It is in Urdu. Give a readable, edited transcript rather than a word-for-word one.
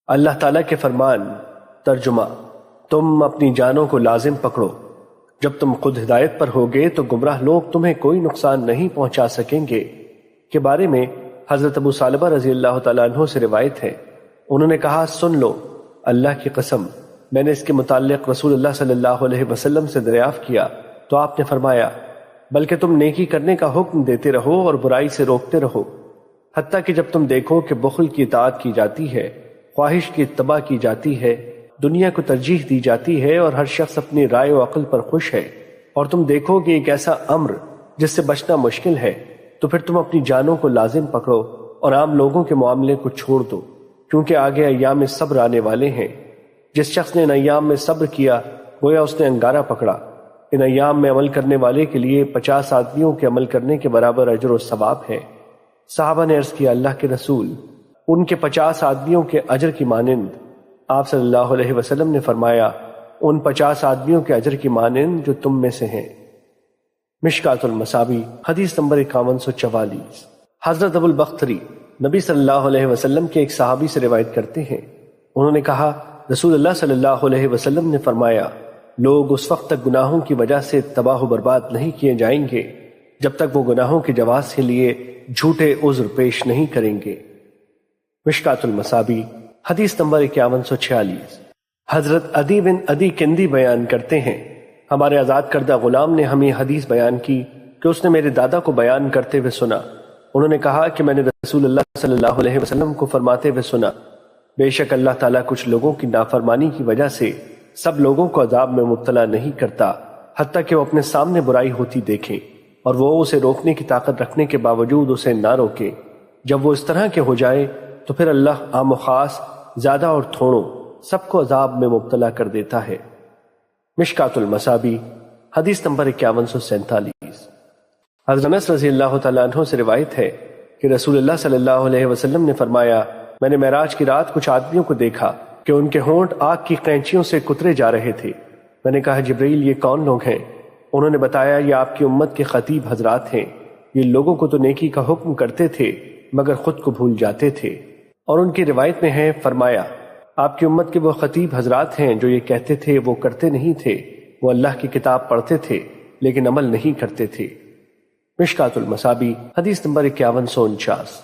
اللہ تعالیٰ کے فرمان۔ ترجمہ: تم اپنی جانوں کو لازم پکڑو، جب تم خود ہدایت پر ہوگے تو گمراہ لوگ تمہیں کوئی نقصان نہیں پہنچا سکیں گے کے بارے میں حضرت ابو ثعلبہ رضی اللہ تعالیٰ عنہ سے روایت ہے، انہوں نے کہا، سن لو، اللہ کی قسم، میں نے اس کے متعلق رسول اللہ صلی اللہ علیہ وسلم سے دریافت کیا تو آپ نے فرمایا، بلکہ تم نیکی کرنے کا حکم دیتے رہو اور برائی سے روکتے رہو، حتیٰ کہ جب تم دیکھو کہ بخل کی اطاعت کی جاتی ہے، خواہش کی اتباع کی جاتی ہے، دنیا کو ترجیح دی جاتی ہے اور ہر شخص اپنی رائے و عقل پر خوش ہے، اور تم دیکھو کہ ایک ایسا امر جس سے بچنا مشکل ہے، تو پھر تم اپنی جانوں کو لازم پکڑو اور عام لوگوں کے معاملے کو چھوڑ دو، کیونکہ آگے ایام صبر آنے والے ہیں۔ جس شخص نے ان ایام میں صبر کیا گویا اس نے انگارہ پکڑا۔ ان ایام میں عمل کرنے والے کے لیے 50 آدمیوں کے عمل کرنے کے برابر اجر و ثواب ہے۔ صحابہ نے عرض کیا، اللہ کے رسول، ان کے 50 آدمیوں کے اجر کی مانند؟ آپ صلی اللہ علیہ وسلم نے فرمایا، ان 50 آدمیوں کے اجر کی مانند جو تم میں سے ہیں۔ مشکات المصابی، حدیث نمبر 5144۔ حضرت ابو البختری نبی صلی اللہ علیہ وسلم کے ایک صحابی سے روایت کرتے ہیں، انہوں نے کہا، رسول اللہ صلی اللہ علیہ وسلم نے فرمایا، لوگ اس وقت تک گناہوں کی وجہ سے تباہ و برباد نہیں کیے جائیں گے جب تک وہ گناہوں کے جواز کے لیے جھوٹے عذر پیش نہیں کریں گے۔ مشکات المصابی، حدیث نمبر 5146۔ حضرت عدی بن عدی کندی بیان کرتے ہیں، ہمارے آزاد کردہ غلام نے ہمیں حدیث بیان کی کہ اس نے میرے دادا کو بیان کرتے ہوئے سنا، انہوں نے کہا کہ میں نے رسول اللہ صلی اللہ علیہ وسلم کو فرماتے ہوئے سنا، بے شک اللہ تعالیٰ کچھ لوگوں کی نافرمانی کی وجہ سے سب لوگوں کو عذاب میں مبتلا نہیں کرتا حتیٰ کہ وہ اپنے سامنے برائی ہوتی دیکھیں اور وہ اسے روکنے کی طاقت رکھنے کے باوجود اسے نہ روکے۔ جب وہ اس طرح کے ہو جائے تو پھر اللہ عام و خاص، زیادہ اور تھوڑوں، سب کو عذاب میں مبتلا کر دیتا ہے۔ مشکات المصابی، حدیث نمبر 5147۔ حضرت انس رضی اللہ تعالیٰ عنہ سے روایت ہے کہ رسول اللہ صلی اللہ علیہ وسلم نے فرمایا، میں نے معراج کی رات کچھ آدمیوں کو دیکھا کہ ان کے ہونٹ آگ کی قینچیوں سے کترے جا رہے تھے۔ میں نے کہا، جبرائیل، یہ کون لوگ ہیں؟ انہوں نے بتایا، یہ آپ کی امت کے خطیب حضرات ہیں، یہ لوگوں کو تو نیکی کا حکم کرتے تھے مگر خود کو بھول جاتے تھے۔ اور ان کی روایت میں ہے، فرمایا، آپ کی امت کے وہ خطیب حضرات ہیں جو یہ کہتے تھے وہ کرتے نہیں تھے، وہ اللہ کی کتاب پڑھتے تھے لیکن عمل نہیں کرتے تھے۔ مشکات المصابی، حدیث نمبر 5149۔